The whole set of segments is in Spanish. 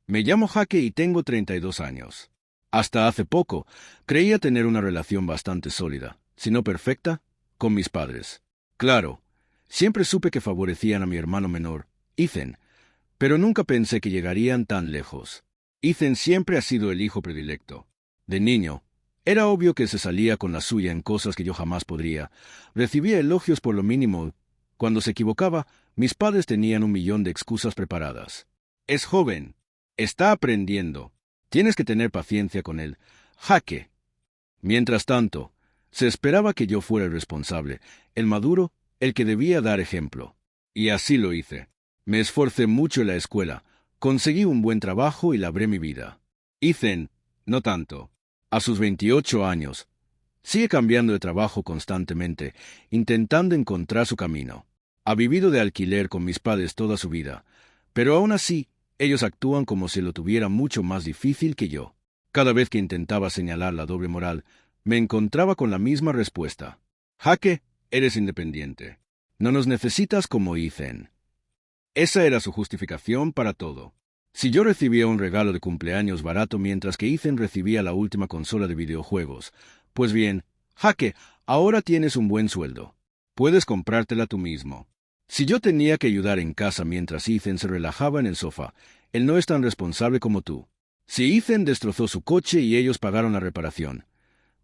Me llamo Jaque y tengo 32 años. Hasta hace poco, creía tener una relación bastante sólida, si no perfecta, con mis padres. Claro, siempre supe que favorecían a mi hermano menor, Ethan, pero nunca pensé que llegarían tan lejos. Ethan siempre ha sido el hijo predilecto. De niño, era obvio que se salía con la suya en cosas que yo jamás podría. Recibía elogios por lo mínimo. Cuando se equivocaba, mis padres tenían 1 millón de excusas preparadas. Es joven. Está aprendiendo. Tienes que tener paciencia con él. Jaque. Mientras tanto, se esperaba que yo fuera el responsable, el maduro, el que debía dar ejemplo. Y así lo hice. Me esforcé mucho en la escuela, conseguí un buen trabajo y labré mi vida. Ethan, no tanto. A sus 28 años, sigue cambiando de trabajo constantemente, intentando encontrar su camino. Ha vivido de alquiler con mis padres toda su vida, pero aún así, ellos actúan como si lo tuviera mucho más difícil que yo. Cada vez que intentaba señalar la doble moral, me encontraba con la misma respuesta. Jaque, eres independiente. No nos necesitas como Ethan. Esa era su justificación para todo. Si yo recibía un regalo de cumpleaños barato mientras que Ethan recibía la última consola de videojuegos, pues bien, Jaque, ahora tienes un buen sueldo. Puedes comprártela tú mismo. Si yo tenía que ayudar en casa mientras Ethan se relajaba en el sofá, él no es tan responsable como tú. Si Ethan destrozó su coche y ellos pagaron la reparación,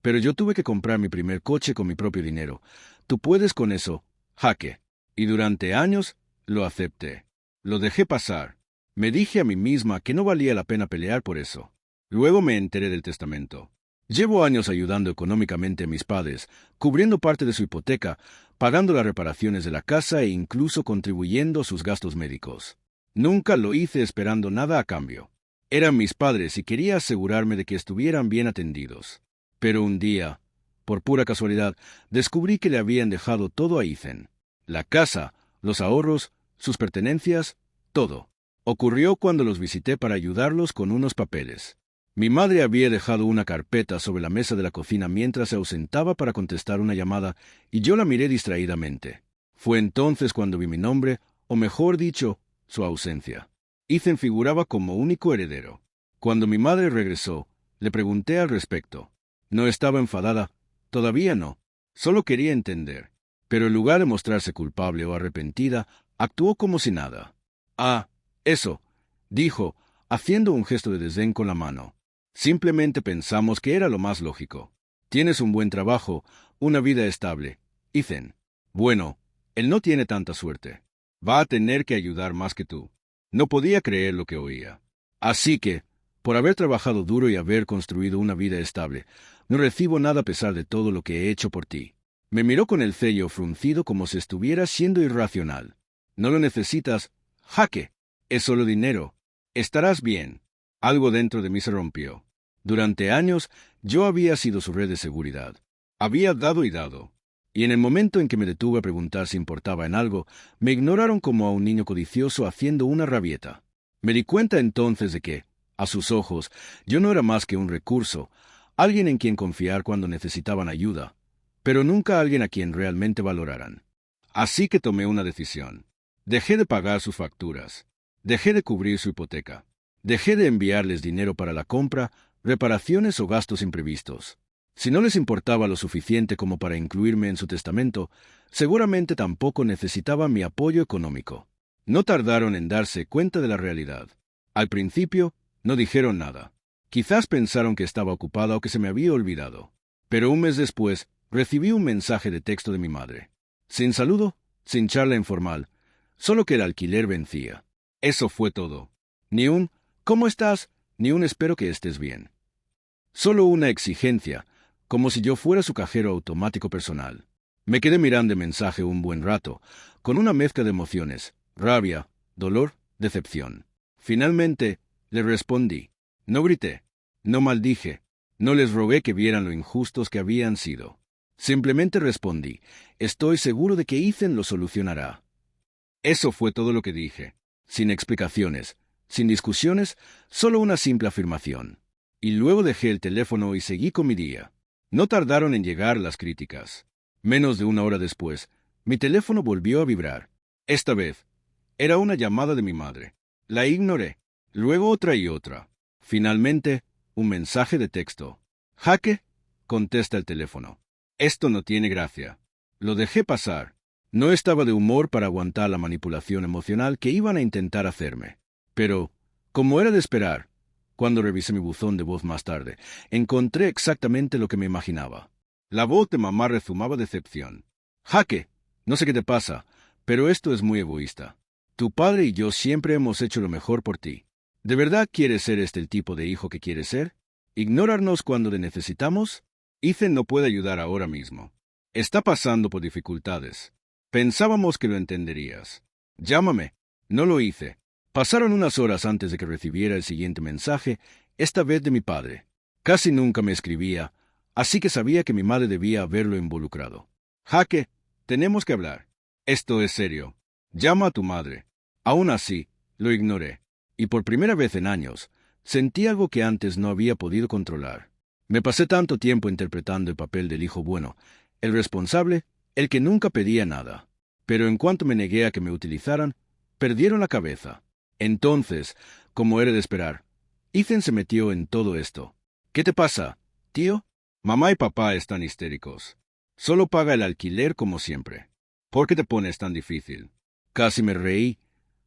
pero yo tuve que comprar mi primer coche con mi propio dinero. Tú puedes con eso, Jaque. Y durante años lo acepté. Lo dejé pasar. Me dije a mí misma que no valía la pena pelear por eso. Luego me enteré del testamento. Llevo años ayudando económicamente a mis padres, cubriendo parte de su hipoteca, pagando las reparaciones de la casa e incluso contribuyendo a sus gastos médicos. Nunca lo hice esperando nada a cambio. Eran mis padres y quería asegurarme de que estuvieran bien atendidos. Pero un día, por pura casualidad, descubrí que le habían dejado todo a Ethan. La casa, los ahorros, sus pertenencias, todo. Ocurrió cuando los visité para ayudarlos con unos papeles. Mi madre había dejado una carpeta sobre la mesa de la cocina mientras se ausentaba para contestar una llamada, y yo la miré distraídamente. Fue entonces cuando vi mi nombre, o mejor dicho, su ausencia. Ethan figuraba como único heredero. Cuando mi madre regresó, le pregunté al respecto. No estaba enfadada, todavía no. Solo quería entender. Pero en lugar de mostrarse culpable o arrepentida, actuó como si nada. Ah, eso, dijo, haciendo un gesto de desdén con la mano. Simplemente pensamos que era lo más lógico. Tienes un buen trabajo, una vida estable. Ethan. Bueno, él no tiene tanta suerte. Va a tener que ayudar más que tú. No podía creer lo que oía. Así que, por haber trabajado duro y haber construido una vida estable, no recibo nada a pesar de todo lo que he hecho por ti. Me miró con el ceño fruncido como si estuviera siendo irracional. No lo necesitas, Jaque. Es solo dinero. Estarás bien. Algo dentro de mí se rompió. Durante años, yo había sido su red de seguridad. Había dado y dado. Y en el momento en que me detuve a preguntar si importaba en algo, me ignoraron como a un niño codicioso haciendo una rabieta. Me di cuenta entonces de que, a sus ojos, yo no era más que un recurso, alguien en quien confiar cuando necesitaban ayuda, pero nunca alguien a quien realmente valoraran. Así que tomé una decisión. Dejé de pagar sus facturas. Dejé de cubrir su hipoteca. Dejé de enviarles dinero para la compra, reparaciones o gastos imprevistos. Si no les importaba lo suficiente como para incluirme en su testamento, seguramente tampoco necesitaban mi apoyo económico. No tardaron en darse cuenta de la realidad. Al principio, no dijeron nada. Quizás pensaron que estaba ocupada o que se me había olvidado. Pero un mes después, recibí un mensaje de texto de mi madre. Sin saludo, sin charla informal, solo que el alquiler vencía. Eso fue todo. Ni un ¿cómo estás?, ni un espero que estés bien. Solo una exigencia, como si yo fuera su cajero automático personal. Me quedé mirando el mensaje un buen rato, con una mezcla de emociones, rabia, dolor, decepción. Finalmente, le respondí. No grité, no maldije, no les rogué que vieran lo injustos que habían sido. Simplemente respondí, estoy seguro de que Ethan lo solucionará. Eso fue todo lo que dije, sin explicaciones, sin discusiones, solo una simple afirmación. Y luego dejé el teléfono y seguí con mi día. No tardaron en llegar las críticas. Menos de 1 hora después, mi teléfono volvió a vibrar. Esta vez, era una llamada de mi madre. La ignoré. Luego otra y otra. Finalmente, un mensaje de texto. Jaque, contesta el teléfono. Esto no tiene gracia. Lo dejé pasar. No estaba de humor para aguantar la manipulación emocional que iban a intentar hacerme. Pero, como era de esperar, cuando revisé mi buzón de voz más tarde, encontré exactamente lo que me imaginaba. La voz de mamá rezumaba decepción. Jaque, no sé qué te pasa, pero esto es muy egoísta. Tu padre y yo siempre hemos hecho lo mejor por ti. ¿De verdad quieres ser el tipo de hijo que quieres ser? ¿Ignorarnos cuando te necesitamos? Ethan no puede ayudar ahora mismo. Está pasando por dificultades. Pensábamos que lo entenderías. Llámame. No lo hice. Pasaron unas horas antes de que recibiera el siguiente mensaje, esta vez de mi padre. Casi nunca me escribía, así que sabía que mi madre debía haberlo involucrado. Jaque, tenemos que hablar. Esto es serio. Llama a tu madre. Aún así, lo ignoré. Y por primera vez en años, sentí algo que antes no había podido controlar. Me pasé tanto tiempo interpretando el papel del hijo bueno, el responsable, el que nunca pedía nada. Pero en cuanto me negué a que me utilizaran, perdieron la cabeza. Entonces, como era de esperar, Ethan se metió en todo esto. ¿Qué te pasa, tío? Mamá y papá están histéricos. Solo paga el alquiler como siempre. ¿Por qué te pones tan difícil? Casi me reí.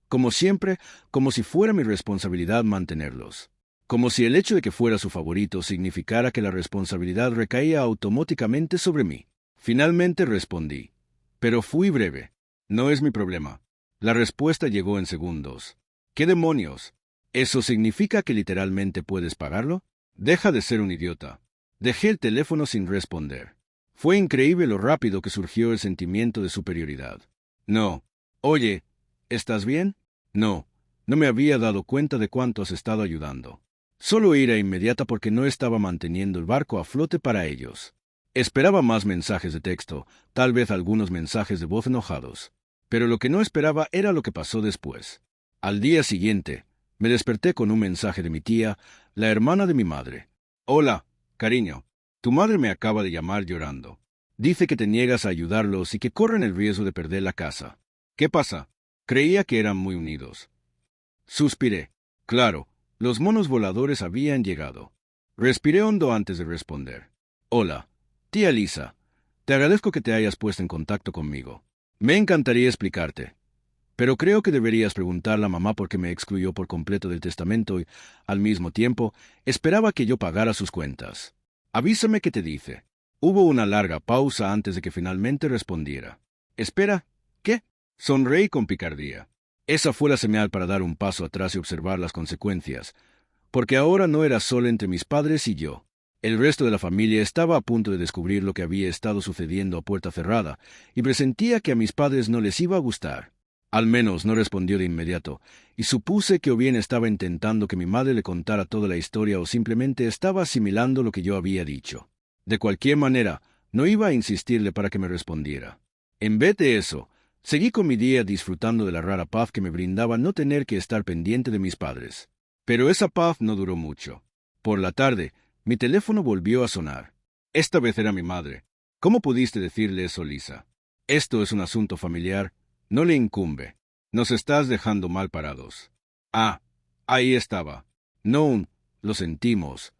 Como siempre, como si fuera mi responsabilidad mantenerlos. Como si el hecho de que fuera su favorito significara que la responsabilidad recaía automáticamente sobre mí. Finalmente respondí. Pero fui breve. No es mi problema. La respuesta llegó en segundos. ¿Qué demonios? ¿Eso significa que literalmente puedes pagarlo? Deja de ser un idiota. Dejé el teléfono sin responder. Fue increíble lo rápido que surgió el sentimiento de superioridad. No. Oye, ¿estás bien? No. No me había dado cuenta de cuánto has estado ayudando. Solo ira inmediata porque no estaba manteniendo el barco a flote para ellos. Esperaba más mensajes de texto, tal vez algunos mensajes de voz enojados. Pero lo que no esperaba era lo que pasó después. Al día siguiente, me desperté con un mensaje de mi tía, la hermana de mi madre. Hola, cariño. Tu madre me acaba de llamar llorando. Dice que te niegas a ayudarlos y que corren el riesgo de perder la casa. ¿Qué pasa? Creía que eran muy unidos. Suspiré. Claro, los monos voladores habían llegado. Respiré hondo antes de responder. Hola, tía Lisa. Te agradezco que te hayas puesto en contacto conmigo. Me encantaría explicarte. Pero creo que deberías preguntarle a mamá por qué me excluyó por completo del testamento y, al mismo tiempo, esperaba que yo pagara sus cuentas. Avísame qué te dice. Hubo una larga pausa antes de que finalmente respondiera. Espera, ¿qué? Sonreí con picardía. Esa fue la señal para dar un paso atrás y observar las consecuencias, porque ahora no era solo entre mis padres y yo. El resto de la familia estaba a punto de descubrir lo que había estado sucediendo a puerta cerrada, y presentía que a mis padres no les iba a gustar. Al menos no respondió de inmediato, y supuse que o bien estaba intentando que mi madre le contara toda la historia o simplemente estaba asimilando lo que yo había dicho. De cualquier manera, no iba a insistirle para que me respondiera. En vez de eso, seguí con mi día disfrutando de la rara paz que me brindaba no tener que estar pendiente de mis padres. Pero esa paz no duró mucho. Por la tarde, mi teléfono volvió a sonar. Esta vez era mi madre. ¿Cómo pudiste decirle eso, Lisa? Esto es un asunto familiar. No le incumbe. Nos estás dejando mal parados. Ah, ahí estaba. No, lo sentimos.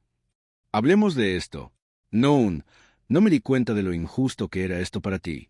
Hablemos de esto. No me di cuenta de lo injusto que era esto para ti.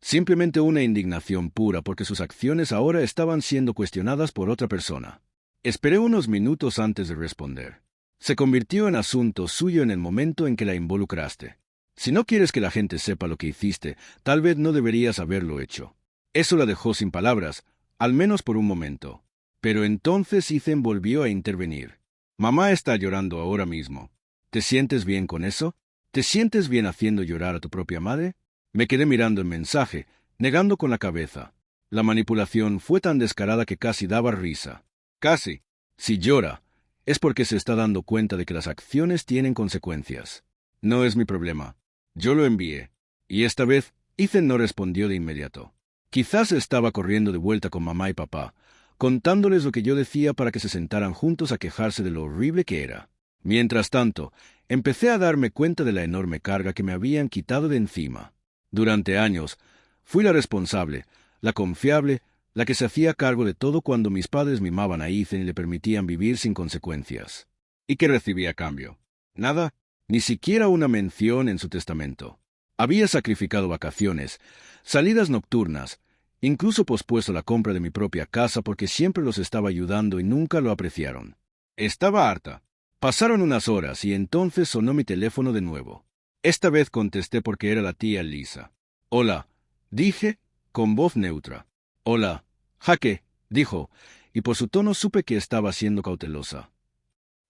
Simplemente una indignación pura porque sus acciones ahora estaban siendo cuestionadas por otra persona. Esperé unos minutos antes de responder. Se convirtió en asunto suyo en el momento en que la involucraste. Si no quieres que la gente sepa lo que hiciste, tal vez no deberías haberlo hecho. Eso la dejó sin palabras, al menos por un momento. Pero entonces Ethan volvió a intervenir. Mamá está llorando ahora mismo. ¿Te sientes bien con eso? ¿Te sientes bien haciendo llorar a tu propia madre? Me quedé mirando el mensaje, negando con la cabeza. La manipulación fue tan descarada que casi daba risa. Casi. Si llora, es porque se está dando cuenta de que las acciones tienen consecuencias. No es mi problema. Yo lo envié. Y esta vez, Ethan no respondió de inmediato. Quizás estaba corriendo de vuelta con mamá y papá, contándoles lo que yo decía para que se sentaran juntos a quejarse de lo horrible que era. Mientras tanto, empecé a darme cuenta de la enorme carga que me habían quitado de encima. Durante años, fui la responsable, la confiable, la que se hacía cargo de todo cuando mis padres mimaban a Ethan y le permitían vivir sin consecuencias. ¿Y qué recibía a cambio? Nada, ni siquiera una mención en su testamento. Había sacrificado vacaciones, salidas nocturnas, incluso pospuesto la compra de mi propia casa porque siempre los estaba ayudando y nunca lo apreciaron. Estaba harta. Pasaron unas horas y entonces sonó mi teléfono de nuevo. Esta vez contesté porque era la tía Lisa. «Hola», dije, con voz neutra. «Hola, Jaque», dijo, y por su tono supe que estaba siendo cautelosa.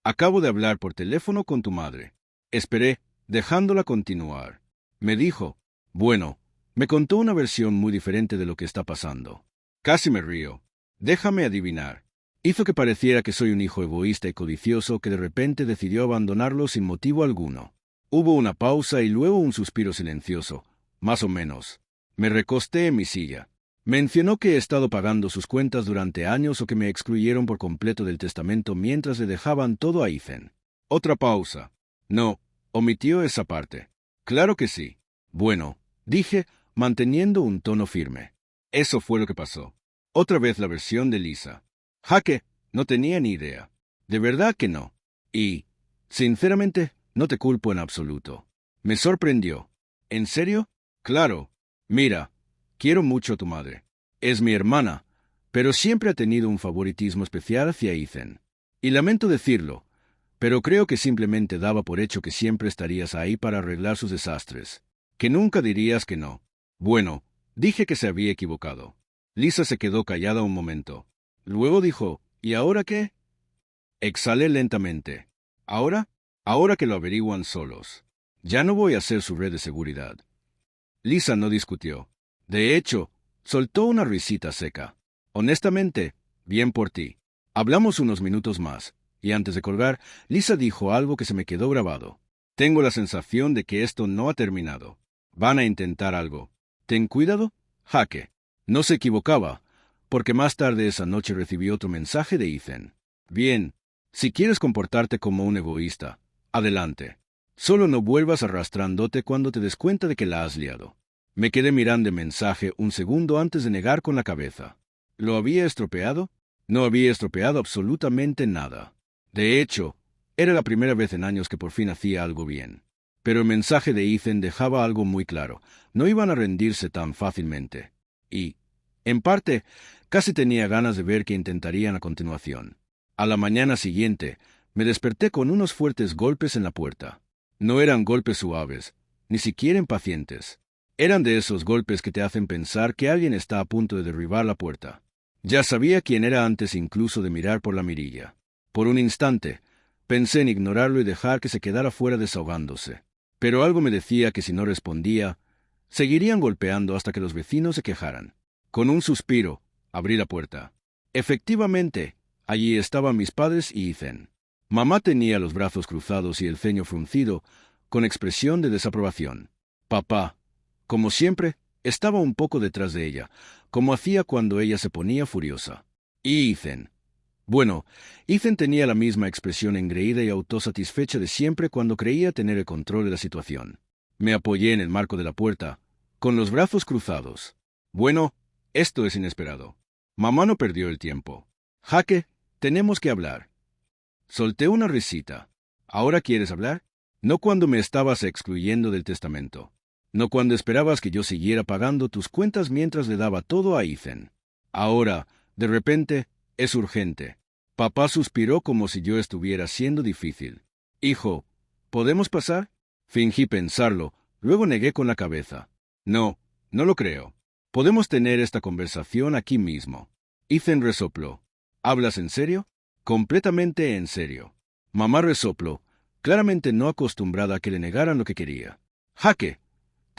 «Acabo de hablar por teléfono con tu madre». Esperé, dejándola continuar. Me dijo, «Bueno», me contó una versión muy diferente de lo que está pasando. Casi me río. Déjame adivinar. Hizo que pareciera que soy un hijo egoísta y codicioso que de repente decidió abandonarlo sin motivo alguno. Hubo una pausa y luego un suspiro silencioso, más o menos. Me recosté en mi silla. Mencionó que he estado pagando sus cuentas durante años o que me excluyeron por completo del testamento mientras le dejaban todo a Ethan. Otra pausa. No, omitió esa parte. Claro que sí. Bueno, dije, manteniendo un tono firme. Eso fue lo que pasó. Otra vez la versión de Lisa. Jaque, no tenía ni idea. De verdad que no. Y, sinceramente, no te culpo en absoluto. Me sorprendió. ¿En serio? Claro. Mira, quiero mucho a tu madre. Es mi hermana, pero siempre ha tenido un favoritismo especial hacia Ethan. Y lamento decirlo, pero creo que simplemente daba por hecho que siempre estarías ahí para arreglar sus desastres. Que nunca dirías que no. Bueno, dije que se había equivocado. Lisa se quedó callada un momento. Luego dijo, ¿y ahora qué? Exhalé lentamente. ¿Ahora? Ahora que lo averiguan solos. Ya no voy a ser su red de seguridad. Lisa no discutió. De hecho, soltó una risita seca. Honestamente, bien por ti. Hablamos unos minutos más, y antes de colgar, Lisa dijo algo que se me quedó grabado. Tengo la sensación de que esto no ha terminado. Van a intentar algo. Ten cuidado, Jaque. No se equivocaba, porque más tarde esa noche recibí otro mensaje de Ethan. Bien, si quieres comportarte como un egoísta, adelante. Solo no vuelvas arrastrándote cuando te des cuenta de que la has liado. Me quedé mirando el mensaje un segundo antes de negar con la cabeza. ¿Lo había estropeado? No había estropeado absolutamente nada. De hecho, era la primera vez en años que por fin hacía algo bien. Pero el mensaje de Ethan dejaba algo muy claro. No iban a rendirse tan fácilmente. Y, en parte, casi tenía ganas de ver qué intentarían a continuación. A la mañana siguiente, me desperté con unos fuertes golpes en la puerta. No eran golpes suaves, ni siquiera impacientes. Eran de esos golpes que te hacen pensar que alguien está a punto de derribar la puerta. Ya sabía quién era antes incluso de mirar por la mirilla. Por un instante, pensé en ignorarlo y dejar que se quedara fuera desahogándose. Pero algo me decía que si no respondía, seguirían golpeando hasta que los vecinos se quejaran. Con un suspiro, abrí la puerta. Efectivamente, allí estaban mis padres y Ethan. Mamá tenía los brazos cruzados y el ceño fruncido, con expresión de desaprobación. Papá, como siempre, estaba un poco detrás de ella, como hacía cuando ella se ponía furiosa. Y Ethan. Bueno, Ethan tenía la misma expresión engreída y autosatisfecha de siempre cuando creía tener el control de la situación. Me apoyé en el marco de la puerta, con los brazos cruzados. Bueno, esto es inesperado. Mamá no perdió el tiempo. Jaque, tenemos que hablar. Solté una risita. ¿Ahora quieres hablar? No cuando me estabas excluyendo del testamento. No cuando esperabas que yo siguiera pagando tus cuentas mientras le daba todo a Ethan. Ahora, de repente, es urgente. Papá suspiró como si yo estuviera siendo difícil. Hijo, ¿podemos pasar? Fingí pensarlo, luego negué con la cabeza. No, no lo creo. Podemos tener esta conversación aquí mismo. Ethan resopló. ¿Hablas en serio? Completamente en serio. Mamá resopló, claramente no acostumbrada a que le negaran lo que quería. Jaque,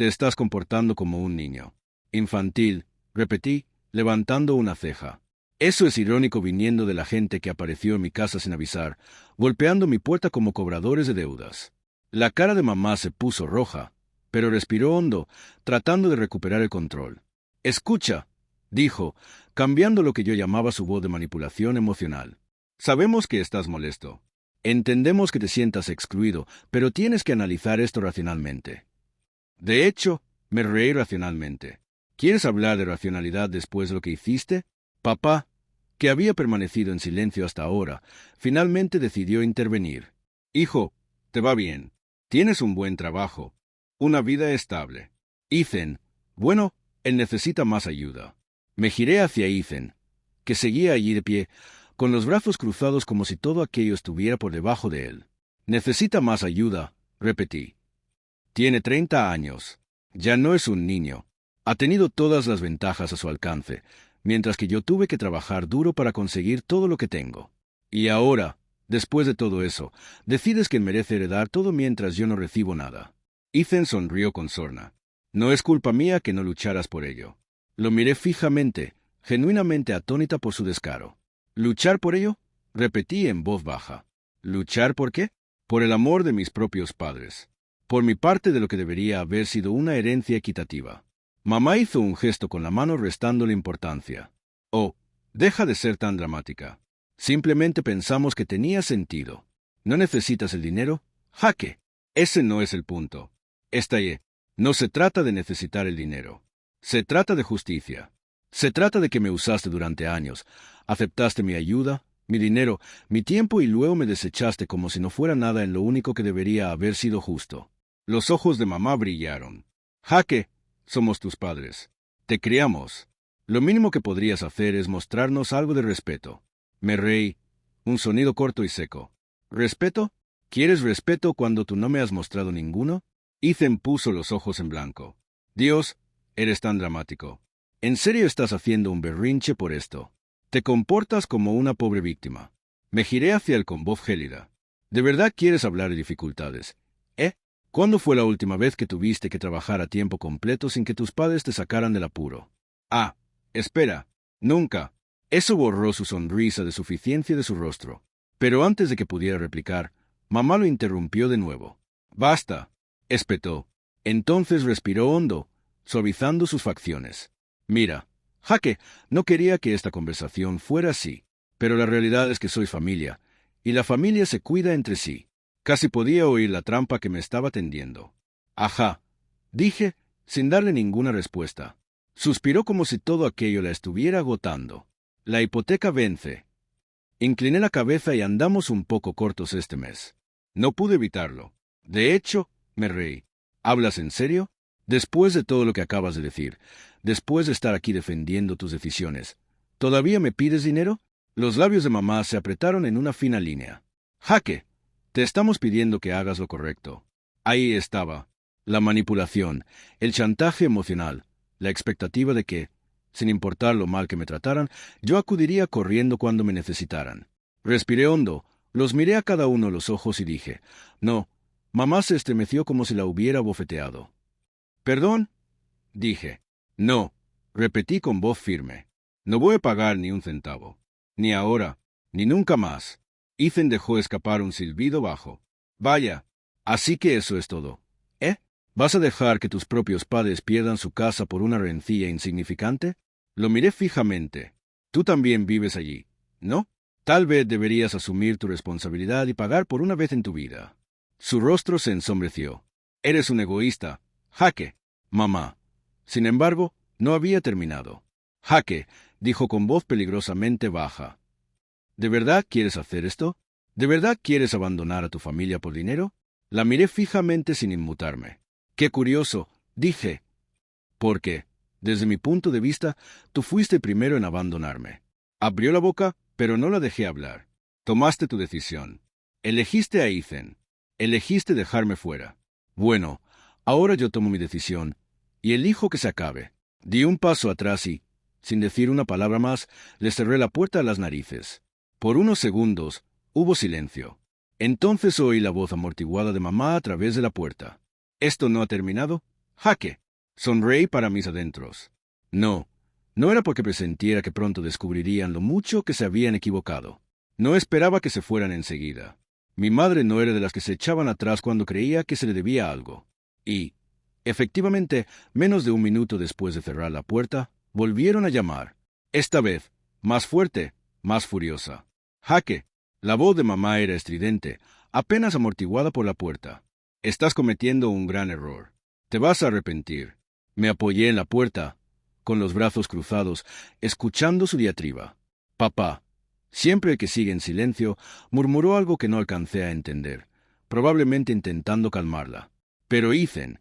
te estás comportando como un niño. Infantil, repetí, levantando una ceja. Eso es irónico viniendo de la gente que apareció en mi casa sin avisar, golpeando mi puerta como cobradores de deudas. La cara de mamá se puso roja, pero respiró hondo, tratando de recuperar el control. Escucha, dijo, cambiando lo que yo llamaba su voz de manipulación emocional. Sabemos que estás molesto. Entendemos que te sientas excluido, pero tienes que analizar esto racionalmente. De hecho, me reí racionalmente. ¿Quieres hablar de racionalidad después de lo que hiciste? Papá, que había permanecido en silencio hasta ahora, finalmente decidió intervenir. Hijo, te va bien. Tienes un buen trabajo. Una vida estable. Ethan, bueno, él necesita más ayuda. Me giré hacia Ethan, que seguía allí de pie, con los brazos cruzados como si todo aquello estuviera por debajo de él. Necesita más ayuda, repetí. Tiene 30 años. Ya no es un niño. Ha tenido todas las ventajas a su alcance, mientras que yo tuve que trabajar duro para conseguir todo lo que tengo. Y ahora, después de todo eso, decides que merece heredar todo mientras yo no recibo nada. Ethan sonrió con sorna. No es culpa mía que no lucharas por ello. Lo miré fijamente, genuinamente atónita por su descaro. ¿Luchar por ello? Repetí en voz baja. ¿Luchar por qué? Por el amor de mis propios padres. Por mi parte de lo que debería haber sido una herencia equitativa. Mamá hizo un gesto con la mano restándole importancia. Oh, deja de ser tan dramática. Simplemente pensamos que tenía sentido. ¿No necesitas el dinero? Jaque. Ese no es el punto. Estallé. No se trata de necesitar el dinero. Se trata de justicia. Se trata de que me usaste durante años. Aceptaste mi ayuda, mi dinero, mi tiempo y luego me desechaste como si no fuera nada en lo único que debería haber sido justo. Los ojos de mamá brillaron. Jaque, somos tus padres. Te criamos. Lo mínimo que podrías hacer es mostrarnos algo de respeto. Me reí. Un sonido corto y seco. ¿Respeto? ¿Quieres respeto cuando tú no me has mostrado ninguno? Ethan puso los ojos en blanco. Dios, eres tan dramático. ¿En serio estás haciendo un berrinche por esto? Te comportas como una pobre víctima. Me giré hacia él con voz gélida. ¿De verdad quieres hablar de dificultades? ¿Cuándo fue la última vez que tuviste que trabajar a tiempo completo sin que tus padres te sacaran del apuro? Ah, espera, nunca. Eso borró su sonrisa de suficiencia de su rostro. Pero antes de que pudiera replicar, mamá lo interrumpió de nuevo. Basta, espetó. Entonces respiró hondo, suavizando sus facciones. Mira, Jaque, no quería que esta conversación fuera así, pero la realidad es que sois familia, y la familia se cuida entre sí. Casi podía oír la trampa que me estaba tendiendo. Ajá, dije, sin darle ninguna respuesta. Suspiró como si todo aquello la estuviera agotando. La hipoteca vence. Incliné la cabeza y andamos un poco cortos este mes. No pude evitarlo. De hecho, me reí. ¿Hablas en serio? Después de todo lo que acabas de decir, después de estar aquí defendiendo tus decisiones, ¿todavía me pides dinero? Los labios de mamá se apretaron en una fina línea. Jaque. Te estamos pidiendo que hagas lo correcto. Ahí estaba. La manipulación, el chantaje emocional, la expectativa de que, sin importar lo mal que me trataran, yo acudiría corriendo cuando me necesitaran. Respiré hondo, los miré a cada uno los ojos y dije, no. Mamá se estremeció como si la hubiera bofeteado. ¿Perdón? Dije. No, repetí con voz firme. No voy a pagar ni un centavo. Ni ahora, ni nunca más. Ethan dejó escapar un silbido bajo. Vaya, así que eso es todo. ¿Vas a dejar que tus propios padres pierdan su casa por una rencilla insignificante? Lo miré fijamente. Tú también vives allí, ¿no? Tal vez deberías asumir tu responsabilidad y pagar por una vez en tu vida. Su rostro se ensombreció. Eres un egoísta. Jaque, mamá. Sin embargo, no había terminado. Jaque, dijo con voz peligrosamente baja. ¿De verdad quieres hacer esto? ¿De verdad quieres abandonar a tu familia por dinero? La miré fijamente sin inmutarme. Qué curioso, dije. Porque, desde mi punto de vista, tú fuiste primero en abandonarme. Abrió la boca, pero no la dejé hablar. Tomaste tu decisión. Elegiste a Ethan. Elegiste dejarme fuera. Bueno, ahora yo tomo mi decisión, y elijo que se acabe. Di un paso atrás y, sin decir una palabra más, le cerré la puerta a las narices. Por unos segundos, hubo silencio. Entonces oí la voz amortiguada de mamá a través de la puerta. ¿Esto no ha terminado? Jaque. Sonreí para mis adentros. No, no era porque presentiera que pronto descubrirían lo mucho que se habían equivocado. No esperaba que se fueran enseguida. Mi madre no era de las que se echaban atrás cuando creía que se le debía algo. Y, efectivamente, menos de un minuto después de cerrar la puerta, volvieron a llamar. Esta vez, más fuerte, más furiosa. Jaque. La voz de mamá era estridente, apenas amortiguada por la puerta. Estás cometiendo un gran error. Te vas a arrepentir. Me apoyé en la puerta, con los brazos cruzados, escuchando su diatriba. Papá, siempre el que sigue en silencio, murmuró algo que no alcancé a entender, probablemente intentando calmarla. Pero Ethan,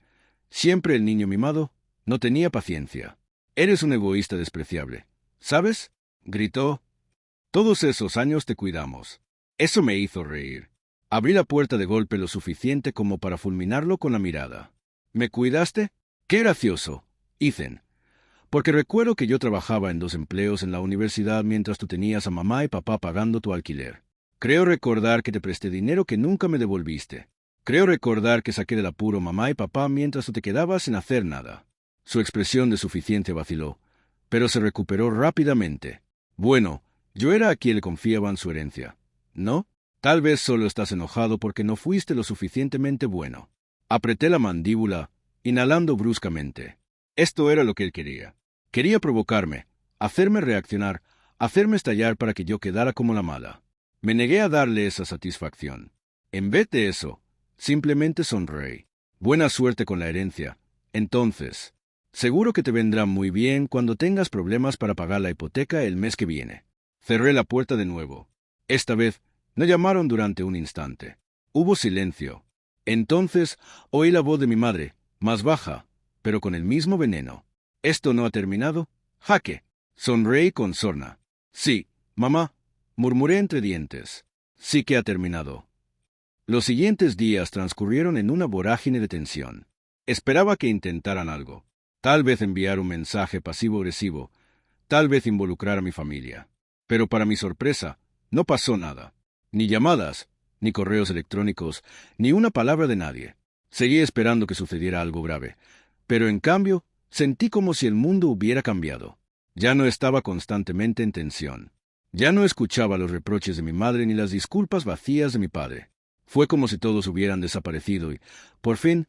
siempre el niño mimado, no tenía paciencia. Eres un egoísta despreciable. ¿Sabes? Gritó. Todos esos años te cuidamos. Eso me hizo reír. Abrí la puerta de golpe lo suficiente como para fulminarlo con la mirada. ¿Me cuidaste? ¡Qué gracioso! Ethan. Porque recuerdo que yo trabajaba en 2 empleos en la universidad mientras tú tenías a mamá y papá pagando tu alquiler. Creo recordar que te presté dinero que nunca me devolviste. Creo recordar que saqué del apuro mamá y papá mientras tú te quedabas sin hacer nada. Su expresión de suficiencia vaciló, pero se recuperó rápidamente. Bueno, yo era a quien le confiaban su herencia. ¿No? Tal vez solo estás enojado porque no fuiste lo suficientemente bueno. Apreté la mandíbula, inhalando bruscamente. Esto era lo que él quería. Quería provocarme, hacerme reaccionar, hacerme estallar para que yo quedara como la mala. Me negué a darle esa satisfacción. En vez de eso, simplemente sonreí. Buena suerte con la herencia. Entonces, seguro que te vendrá muy bien cuando tengas problemas para pagar la hipoteca el mes que viene. Cerré la puerta de nuevo. Esta vez, no llamaron durante un instante. Hubo silencio. Entonces, oí la voz de mi madre, más baja, pero con el mismo veneno. ¿Esto no ha terminado? Jaque. Sonreí con sorna. Sí, mamá, murmuré entre dientes. Sí que ha terminado. Los siguientes días transcurrieron en una vorágine de tensión. Esperaba que intentaran algo. Tal vez enviar un mensaje pasivo-agresivo. Tal vez involucrar a mi familia. Pero para mi sorpresa, no pasó nada. Ni llamadas, ni correos electrónicos, ni una palabra de nadie. Seguí esperando que sucediera algo grave. Pero en cambio, sentí como si el mundo hubiera cambiado. Ya no estaba constantemente en tensión. Ya no escuchaba los reproches de mi madre ni las disculpas vacías de mi padre. Fue como si todos hubieran desaparecido y, por fin,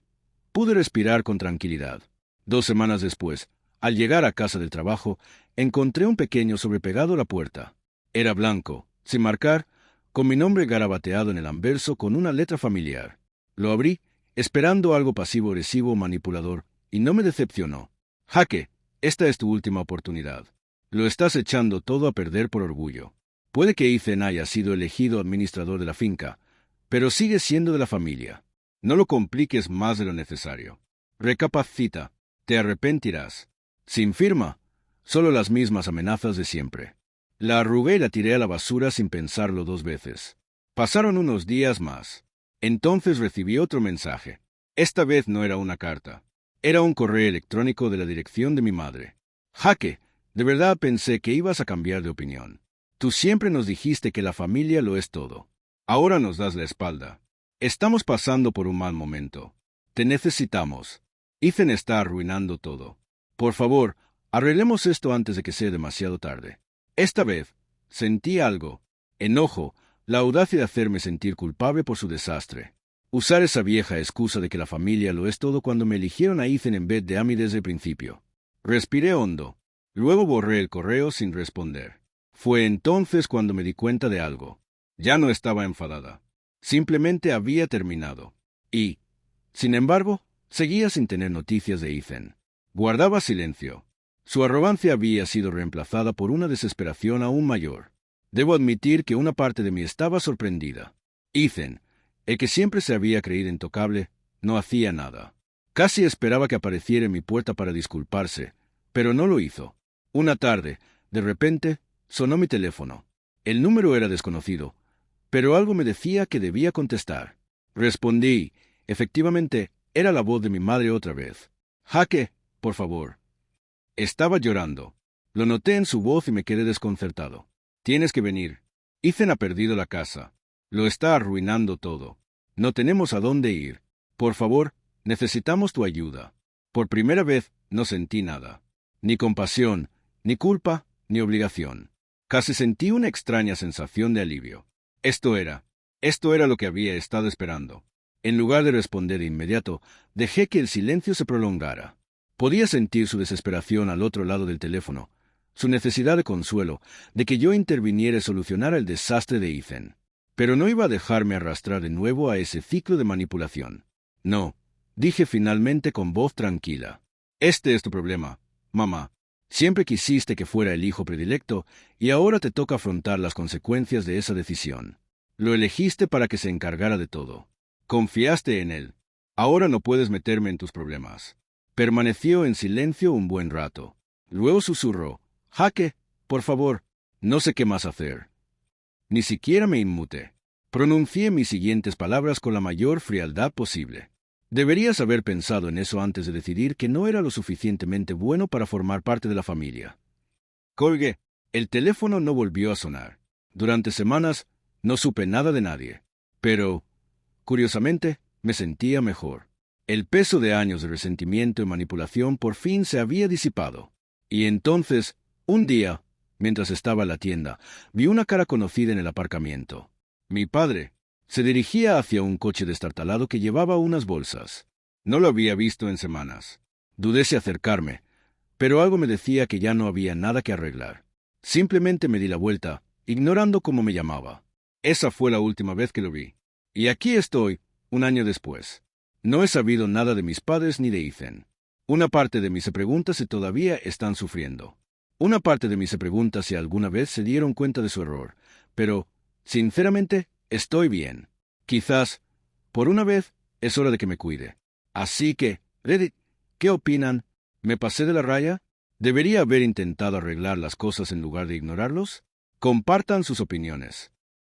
pude respirar con tranquilidad. 2 semanas después, al llegar a casa del trabajo, encontré un pequeño sobrepegado a la puerta. Era blanco, sin marcar, con mi nombre garabateado en el anverso con una letra familiar. Lo abrí, esperando algo pasivo-agresivo o manipulador, y no me decepcionó. Jaque, esta es tu última oportunidad. Lo estás echando todo a perder por orgullo. Puede que Ethan haya sido elegido administrador de la finca, pero sigue siendo de la familia. No lo compliques más de lo necesario. Recapacita, te arrepentirás. Sin firma, solo las mismas amenazas de siempre. La arrugué y la tiré a la basura sin pensarlo 2 veces. Pasaron unos días más. Entonces recibí otro mensaje. Esta vez no era una carta. Era un correo electrónico de la dirección de mi madre. Jaque, de verdad pensé que ibas a cambiar de opinión. Tú siempre nos dijiste que la familia lo es todo. Ahora nos das la espalda. Estamos pasando por un mal momento. Te necesitamos. Ethan está arruinando todo. Por favor, arreglemos esto antes de que sea demasiado tarde. Esta vez, sentí algo. Enojo, la audacia de hacerme sentir culpable por su desastre. Usar esa vieja excusa de que la familia lo es todo cuando me eligieron a Ethan en vez de a mí desde el principio. Respiré hondo. Luego borré el correo sin responder. Fue entonces cuando me di cuenta de algo. Ya no estaba enfadada. Simplemente había terminado. Y, sin embargo, seguía sin tener noticias de Ethan. Guardaba silencio. Su arrogancia había sido reemplazada por una desesperación aún mayor. Debo admitir que una parte de mí estaba sorprendida. Ethan, el que siempre se había creído intocable, no hacía nada. Casi esperaba que apareciera en mi puerta para disculparse, pero no lo hizo. Una tarde, de repente, sonó mi teléfono. El número era desconocido, pero algo me decía que debía contestar. Respondí. Efectivamente, era la voz de mi madre otra vez. Jaque, por favor. Estaba llorando. Lo noté en su voz y me quedé desconcertado. Tienes que venir. Ethan ha perdido la casa. Lo está arruinando todo. No tenemos a dónde ir. Por favor, necesitamos tu ayuda. Por primera vez no sentí nada. Ni compasión, ni culpa, ni obligación. Casi sentí una extraña sensación de alivio. Esto era lo que había estado esperando. En lugar de responder de inmediato, dejé que el silencio se prolongara. Podía sentir su desesperación al otro lado del teléfono, su necesidad de consuelo, de que yo interviniera y solucionara el desastre de Ethan. Pero no iba a dejarme arrastrar de nuevo a ese ciclo de manipulación. No, dije finalmente con voz tranquila. Este es tu problema, mamá. Siempre quisiste que fuera el hijo predilecto y ahora te toca afrontar las consecuencias de esa decisión. Lo elegiste para que se encargara de todo. Confiaste en él. Ahora no puedes meterme en tus problemas. Permaneció en silencio un buen rato. Luego susurró: Jaque, por favor, no sé qué más hacer. Ni siquiera me inmuté. Pronuncié mis siguientes palabras con la mayor frialdad posible. Deberías haber pensado en eso antes de decidir que no era lo suficientemente bueno para formar parte de la familia. Colgué. El teléfono no volvió a sonar. Durante semanas no supe nada de nadie. Pero, curiosamente, me sentía mejor. El peso de años de resentimiento y manipulación por fin se había disipado. Y entonces, un día, mientras estaba en la tienda, vi una cara conocida en el aparcamiento. Mi padre. Se dirigía hacia un coche destartalado que llevaba unas bolsas. No lo había visto en semanas. Dudé si acercarme, pero algo me decía que ya no había nada que arreglar. Simplemente me di la vuelta, ignorando cómo me llamaba. Esa fue la última vez que lo vi. Y aquí estoy, un año después. No he sabido nada de mis padres ni de Ethan. Una parte de mí se pregunta si todavía están sufriendo. Una parte de mí se pregunta si alguna vez se dieron cuenta de su error. Pero, sinceramente, estoy bien. Quizás, por una vez, es hora de que me cuide. Así que, Reddit, ¿qué opinan? ¿Me pasé de la raya? ¿Debería haber intentado arreglar las cosas en lugar de ignorarlos? Compartan sus opiniones.